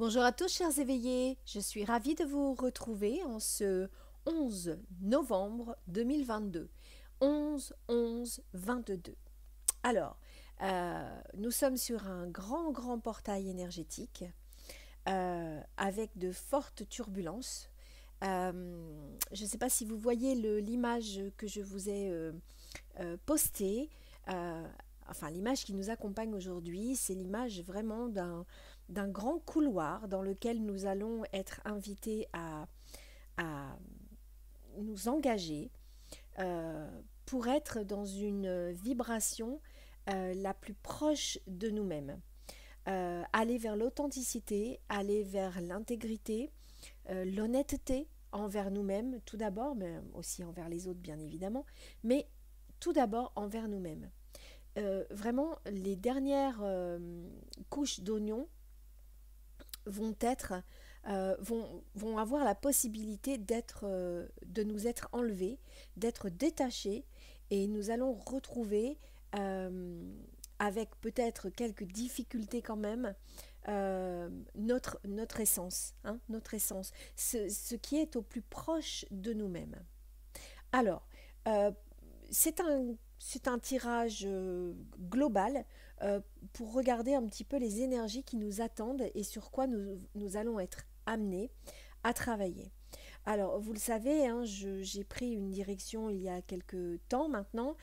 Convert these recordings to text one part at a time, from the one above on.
Bonjour à tous chers éveillés, je suis ravie de vous retrouver en ce 11 novembre 2022. 11-11-22. Alors, nous sommes sur un grand portail énergétique avec de fortes turbulences. Je ne sais pas si vous voyez l'image que je vous ai postée. Enfin, l'image qui nous accompagne aujourd'hui, c'est l'image vraiment d'un grand couloir dans lequel nous allons être invités à nous engager pour être dans une vibration la plus proche de nous-mêmes. Aller vers l'authenticité, aller vers l'intégrité, l'honnêteté envers nous-mêmes tout d'abord, mais aussi envers les autres bien évidemment, mais tout d'abord envers nous-mêmes. Vraiment, les dernières couches d'oignons vont avoir la possibilité de nous être enlevées, d'être détachées, et nous allons retrouver, avec peut-être quelques difficultés quand même, notre essence, hein, notre essence, ce qui est au plus proche de nous-mêmes. Alors, euh, c'est un tirage global pour regarder un petit peu les énergies qui nous attendent et sur quoi nous allons être amenés à travailler. Alors, vous le savez, hein, j'ai pris une direction il y a quelques temps maintenant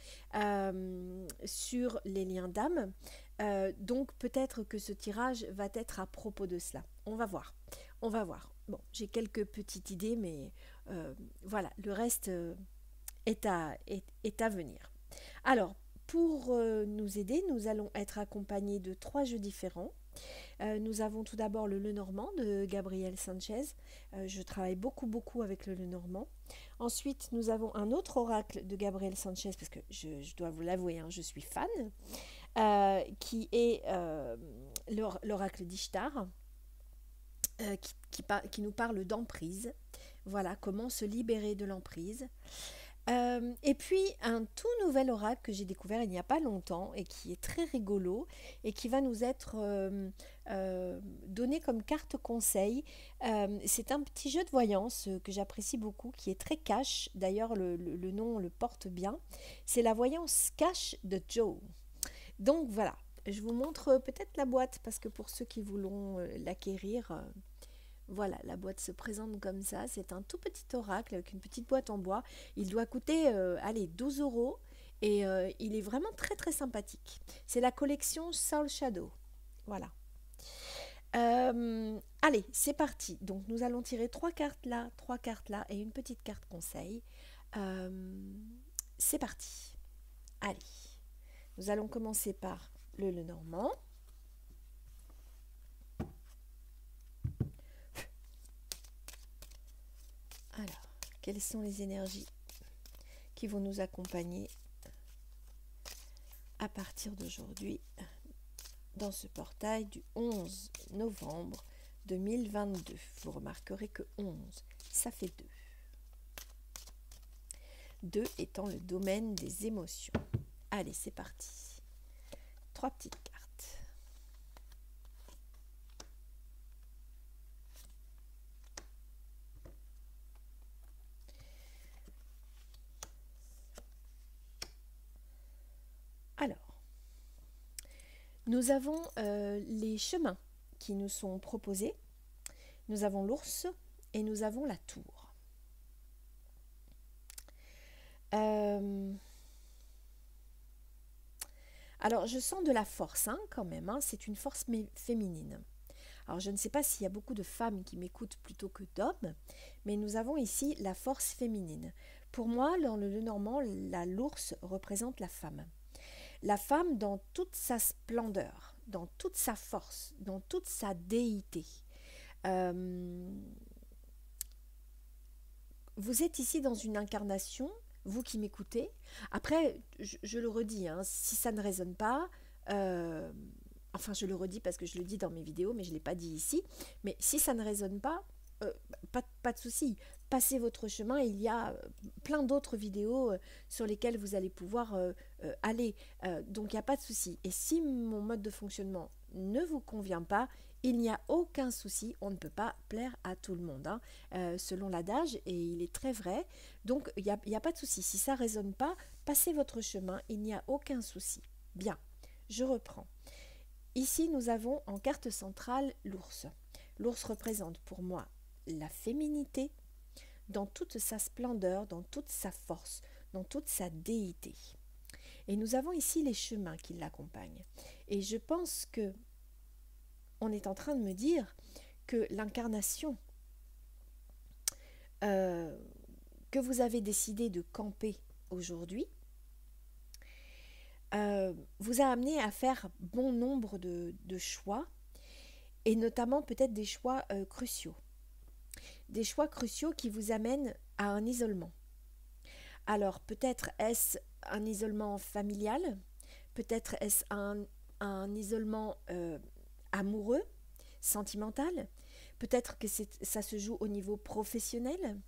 sur les liens d'âme. Donc, peut-être que ce tirage va être à propos de cela. On va voir. On va voir. Bon, j'ai quelques petites idées, mais voilà, le reste est à venir. Alors, pour nous aider, nous allons être accompagnés de 3 jeux différents. Nous avons tout d'abord le Lenormand de Gabriel Sanchez. Je travaille beaucoup avec le Lenormand. Ensuite, nous avons un autre oracle de Gabriel Sanchez, parce que je dois vous l'avouer, hein, je suis fan, qui est l'oracle d'Ishtar, qui nous parle d'emprise. Voilà, comment se libérer de l'emprise. Et puis un tout nouvel oracle que j'ai découvert il n'y a pas longtemps et qui est très rigolo et qui va nous être donné comme carte conseil. C'est un petit jeu de voyance que j'apprécie beaucoup, qui est très cash. D'ailleurs, le nom le porte bien. C'est la voyance cash de Joe. Donc voilà, je vous montre peut-être la boîte parce que pour ceux qui voudront l'acquérir... voilà, la boîte se présente comme ça. C'est un tout petit oracle avec une petite boîte en bois. Il doit coûter, allez, 12 € et il est vraiment très sympathique. C'est la collection Soul Shadow. Voilà. Allez, c'est parti. Donc nous allons tirer 3 cartes là et une petite carte conseil. C'est parti. Allez, nous allons commencer par le Lenormand. Alors, quelles sont les énergies qui vont nous accompagner à partir d'aujourd'hui dans ce portail du 11 novembre 2022. Vous remarquerez que 11, ça fait 2. 2 étant le domaine des émotions. Allez, c'est parti. 3 petites cartes. Alors, nous avons les chemins qui nous sont proposés. Nous avons l'ours et nous avons la tour. Alors, je sens de la force hein, quand même. Hein, c'est une force féminine. Alors, je ne sais pas s'il y a beaucoup de femmes qui m'écoutent plutôt que d'hommes, mais nous avons ici la force féminine. Pour moi, dans le Lenormand, l'ours représente la femme. La femme dans toute sa splendeur, dans toute sa force, dans toute sa déité. Vous êtes ici dans une incarnation, vous qui m'écoutez. Après, je le redis, hein, si ça ne résonne pas, enfin je le redis parce que je le dis dans mes vidéos, mais je ne l'ai pas dit ici, mais si ça ne résonne pas, pas de souci, passez votre chemin, il y a plein d'autres vidéos sur lesquelles vous allez pouvoir aller, donc il n'y a pas de souci. Et si mon mode de fonctionnement ne vous convient pas, il n'y a aucun souci, on ne peut pas plaire à tout le monde, hein, selon l'adage, et il est très vrai. Donc, il n'y a pas de souci. Si ça ne résonne pas, passez votre chemin, il n'y a aucun souci. Bien, je reprends. Ici, nous avons en carte centrale l'ours. L'ours représente pour moi la féminité dans toute sa splendeur, dans toute sa force, dans toute sa déité. Et nous avons ici les chemins qui l'accompagnent. Et je pense que on est en train de me dire que l'incarnation que vous avez décidé de camper aujourd'hui vous a amené à faire bon nombre de choix, et notamment peut-être des choix cruciaux. Des choix cruciaux qui vous amènent à un isolement. Alors peut-être est-ce un isolement familial, peut-être est-ce un isolement amoureux, sentimental, peut-être que ça se joue au niveau professionnel.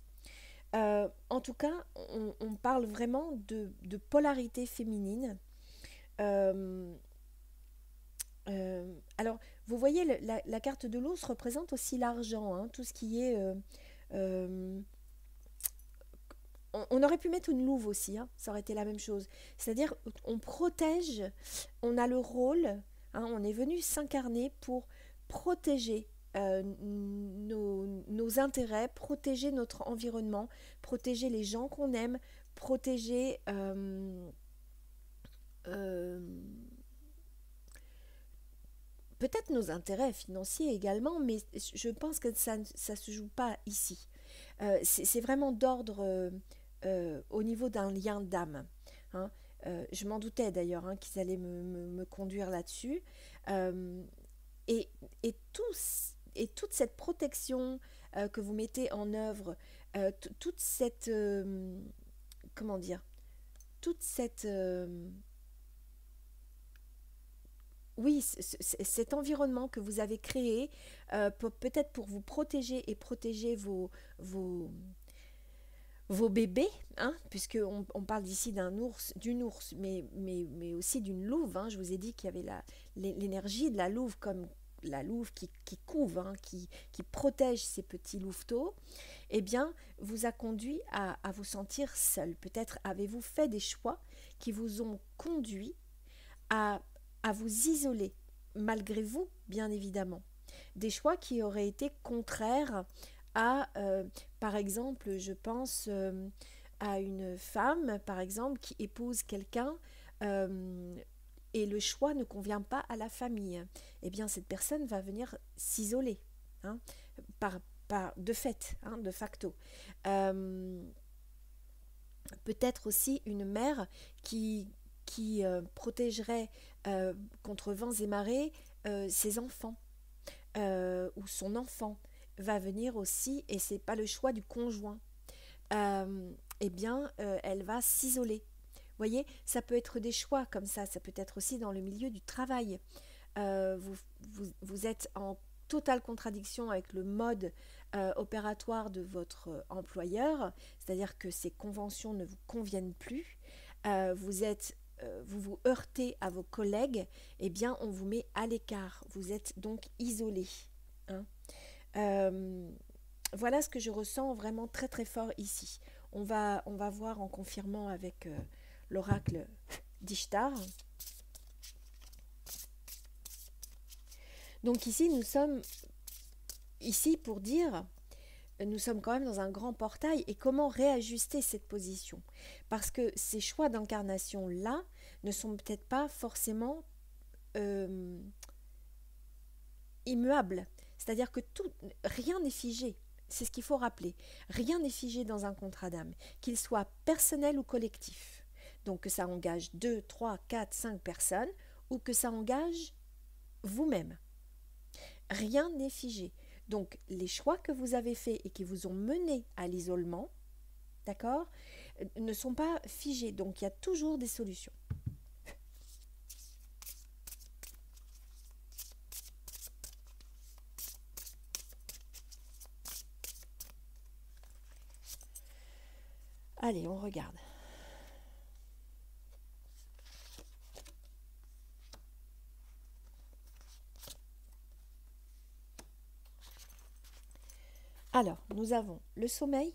En tout cas, on parle vraiment de polarité féminine. Alors, vous voyez, la carte de l'ours représente aussi l'argent, hein, tout ce qui est... on aurait pu mettre une louve aussi, hein, ça aurait été la même chose. C'est-à-dire, on protège, on a le rôle, hein, on est venu s'incarner pour protéger nos intérêts, protéger notre environnement, protéger les gens qu'on aime, protéger peut-être nos intérêts financiers également, mais je pense que ça ne se joue pas ici. C'est vraiment d'ordre au niveau d'un lien d'âme, hein. Je m'en doutais d'ailleurs, hein, qu'ils allaient me conduire là-dessus. Euh, et, et, toute cette protection que vous mettez en œuvre, toute cette... comment dire, toute cette... oui, cet environnement que vous avez créé, peut-être pour vous protéger et protéger vos bébés, hein, puisqu'on on parle d'ici d'une ours, mais aussi d'une louve, hein. Je vous ai dit qu'il y avait l'énergie de la louve, comme la louve qui couve, hein, qui protège ces petits louveteaux. Eh bien, vous a conduit à vous sentir seul. Peut-être avez-vous fait des choix qui vous ont conduit à, à vous isoler, malgré vous, bien évidemment. Des choix qui auraient été contraires à, par exemple, je pense à une femme, par exemple, qui épouse quelqu'un et le choix ne convient pas à la famille. Eh bien, cette personne va venir s'isoler, hein, de fait, hein, de facto. Euh, Peut-être aussi une mère qui protégerait contre vents et marées ses enfants, ou son enfant va venir aussi, et c'est pas le choix du conjoint, eh bien elle va s'isoler. Vous voyez, ça peut être des choix comme ça peut être aussi dans le milieu du travail. Vous êtes en totale contradiction avec le mode opératoire de votre employeur, c'est-à-dire que ces conventions ne vous conviennent plus, vous vous heurtez à vos collègues, eh bien on vous met à l'écart, vous êtes donc isolé, hein. Voilà ce que je ressens vraiment très très fort ici. On va voir en confirmant avec l'oracle d'Ishtar. Donc ici, nous sommes ici pour dire, nous sommes quand même dans un grand portail, et comment réajuster cette position? Parce que ces choix d'incarnation-là ne sont peut-être pas forcément immuables. C'est-à-dire que rien n'est figé. C'est ce qu'il faut rappeler. Rien n'est figé dans un contrat d'âme, qu'il soit personnel ou collectif. Donc que ça engage 2, 3, 4, 5 personnes, ou que ça engage vous-même. Rien n'est figé. Donc les choix que vous avez faits et qui vous ont mené à l'isolement, d'accord, ne sont pas figés. Donc il y a toujours des solutions. Allez, on regarde. Alors, nous avons le sommeil,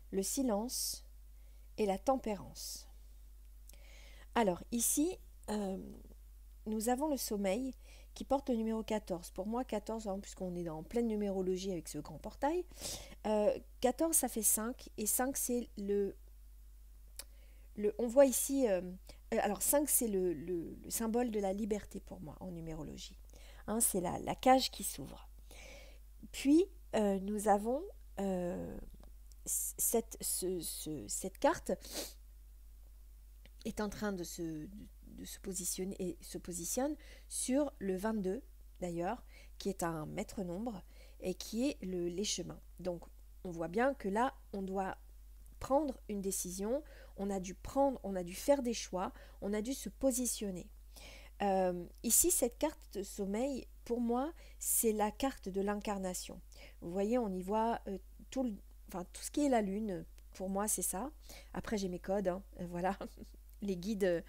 le silence et la tempérance. Alors, ici, nous avons le sommeil qui porte le numéro 14. Pour moi, 14, puisqu'on est en pleine numérologie avec ce grand portail, 14, ça fait 5, et 5, c'est on voit ici, alors 5, c'est le symbole de la liberté pour moi en numérologie. Hein, c'est la cage qui s'ouvre. Puis, nous avons cette carte est en train de se positionner et se positionne sur le 22 d'ailleurs, qui est un maître nombre et qui est les chemins. Donc on voit bien que là on doit prendre une décision, on a dû faire des choix, on a dû se positionner. Ici cette carte de sommeil, pour moi c'est la carte de l'incarnation. Vous voyez, on y voit tout ce qui est la lune. Pour moi c'est ça. Après j'ai mes codes, hein, voilà. Les guides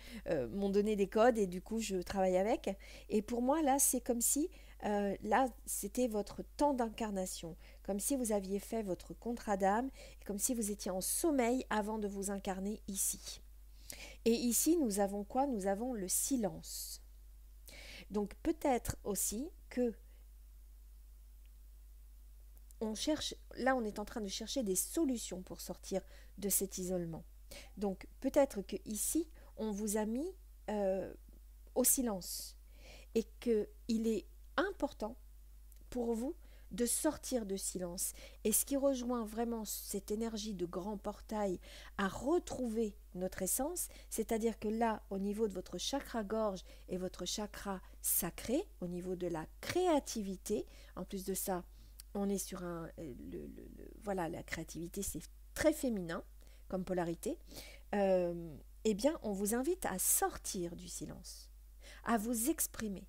m'ont donné des codes et du coup je travaille avec. Et pour moi là c'est comme si là c'était votre temps d'incarnation, comme si vous aviez fait votre contrat d'âme, comme si vous étiez en sommeil avant de vous incarner ici. Et ici nous avons quoi? Nous avons le silence. Donc peut-être aussi que on est en train de chercher des solutions pour sortir de cet isolement. Donc peut-être que ici on vous a mis au silence et qu'il est important pour vous de sortir de silence. Et ce qui rejoint vraiment cette énergie de grand portail à retrouver notre essence, c'est-à-dire que là, au niveau de votre chakra gorge et votre chakra sacré, au niveau de la créativité, en plus de ça, on est sur voilà, la créativité, c'est très féminin comme polarité, eh bien, on vous invite à sortir du silence, à vous exprimer,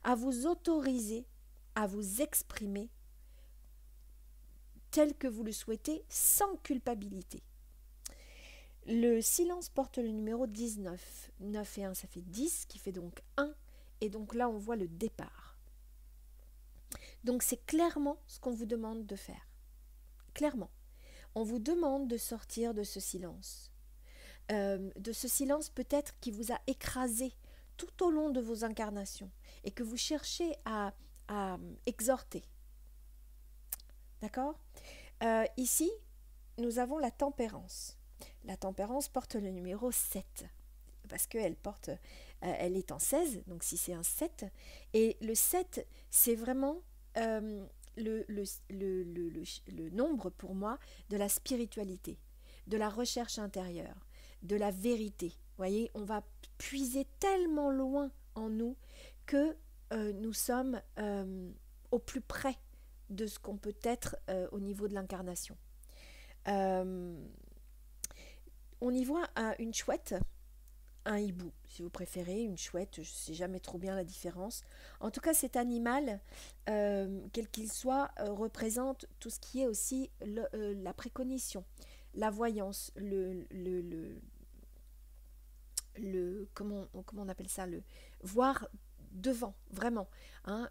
à vous autoriser à vous exprimer tel que vous le souhaitez, sans culpabilité. Le silence porte le numéro 19. 9 et 1, ça fait 10, qui fait donc 1. Et donc là, on voit le départ. Donc c'est clairement ce qu'on vous demande de faire. Clairement. On vous demande de sortir de ce silence. De ce silence peut-être qui vous a écrasé tout au long de vos incarnations et que vous cherchez à exhorter. D'accord? Ici, nous avons la tempérance. La tempérance porte le numéro 7 parce qu'elle elle est en 16, donc si c'est un 7, et le 7, c'est vraiment le nombre pour moi de la spiritualité, de la recherche intérieure, de la vérité. Vous voyez, on va puiser tellement loin en nous que nous sommes au plus près de ce qu'on peut être au niveau de l'incarnation. On y voit une chouette, un hibou, si vous préférez, une chouette, je ne sais jamais trop bien la différence. En tout cas, cet animal, quel qu'il soit, représente tout ce qui est aussi la précognition, la voyance, comment on appelle ça, le voir devant, vraiment, hein,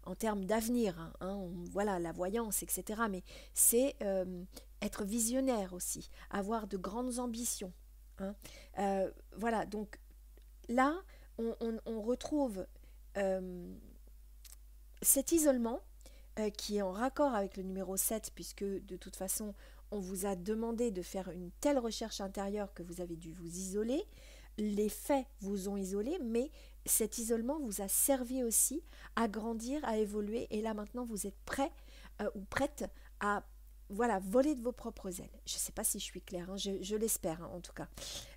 en termes d'avenir, hein, voilà, la voyance, etc. Mais c'est être visionnaire aussi, avoir de grandes ambitions. Hein. Voilà, donc là, on retrouve cet isolement qui est en raccord avec le numéro 7, puisque de toute façon, on vous a demandé de faire une telle recherche intérieure que vous avez dû vous isoler. Les faits vous ont isolé, mais cet isolement vous a servi aussi à grandir, à évoluer, et là maintenant vous êtes prêt ou prête à voler de vos propres ailes. Je ne sais pas si je suis claire, hein, je l'espère, hein, en tout cas.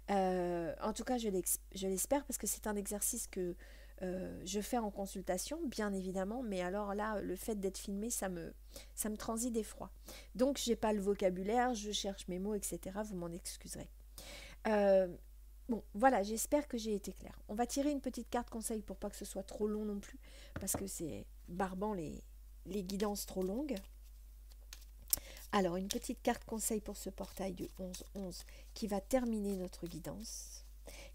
Je l'espère parce que c'est un exercice que je fais en consultation, bien évidemment, mais alors là, le fait d'être filmé, ça me transite d'effroi. Donc, j'ai pas le vocabulaire, je cherche mes mots, etc. Vous m'en excuserez. Bon, voilà, j'espère que j'ai été claire. On va tirer une petite carte conseil pour pas que ce soit trop long non plus, parce que c'est barbant les guidances trop longues. Alors, une petite carte conseil pour ce portail du 11-11 qui va terminer notre guidance.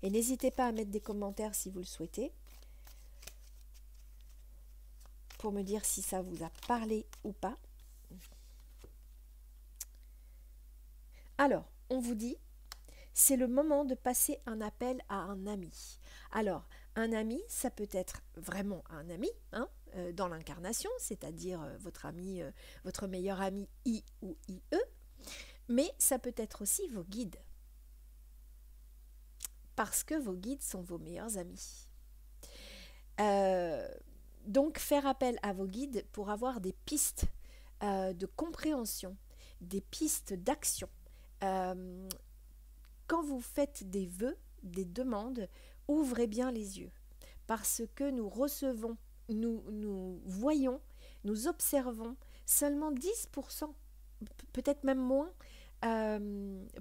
Et n'hésitez pas à mettre des commentaires si vous le souhaitez, pour me dire si ça vous a parlé ou pas. Alors, on vous dit, c'est le moment de passer un appel à un ami. Alors, un ami, ça peut être vraiment un ami, hein, dans l'incarnation, c'est-à-dire votre ami, votre meilleur ami I ou IE, mais ça peut être aussi vos guides, parce que vos guides sont vos meilleurs amis. Euh, donc, faire appel à vos guides pour avoir des pistes de compréhension, des pistes d'action. Euh, Quand vous faites des vœux, des demandes, ouvrez bien les yeux, parce que nous recevons, nous voyons, nous observons seulement 10%, peut-être même moins,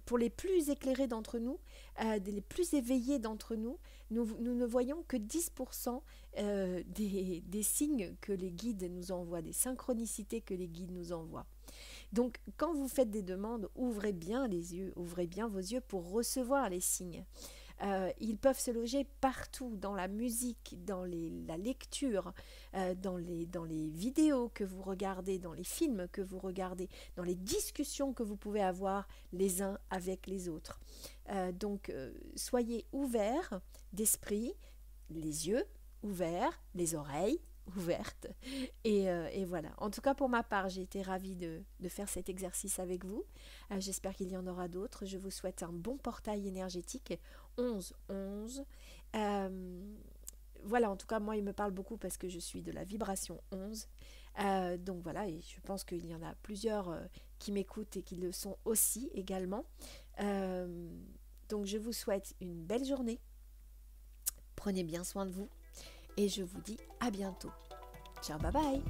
pour les plus éclairés d'entre nous, les plus éveillés d'entre nous, nous ne voyons que 10% des signes que les guides nous envoient, des synchronicités que les guides nous envoient. Donc, quand vous faites des demandes, ouvrez bien les yeux, ouvrez bien vos yeux pour recevoir les signes. Ils peuvent se loger partout, dans la musique, dans la lecture, dans les vidéos que vous regardez, dans les films que vous regardez, dans les discussions que vous pouvez avoir les uns avec les autres. Donc, soyez ouverts d'esprit, les yeux ouverts, les oreilles ouvertes. Et voilà. En tout cas, pour ma part, j'ai été ravie de faire cet exercice avec vous. J'espère qu'il y en aura d'autres. Je vous souhaite un bon portail énergétique 11-11. Voilà, en tout cas, moi, il me parle beaucoup parce que je suis de la vibration 11. Donc voilà, et je pense qu'il y en a plusieurs qui m'écoutent et qui le sont aussi également. Donc je vous souhaite une belle journée. Prenez bien soin de vous et je vous dis à bientôt. Ciao, bye bye.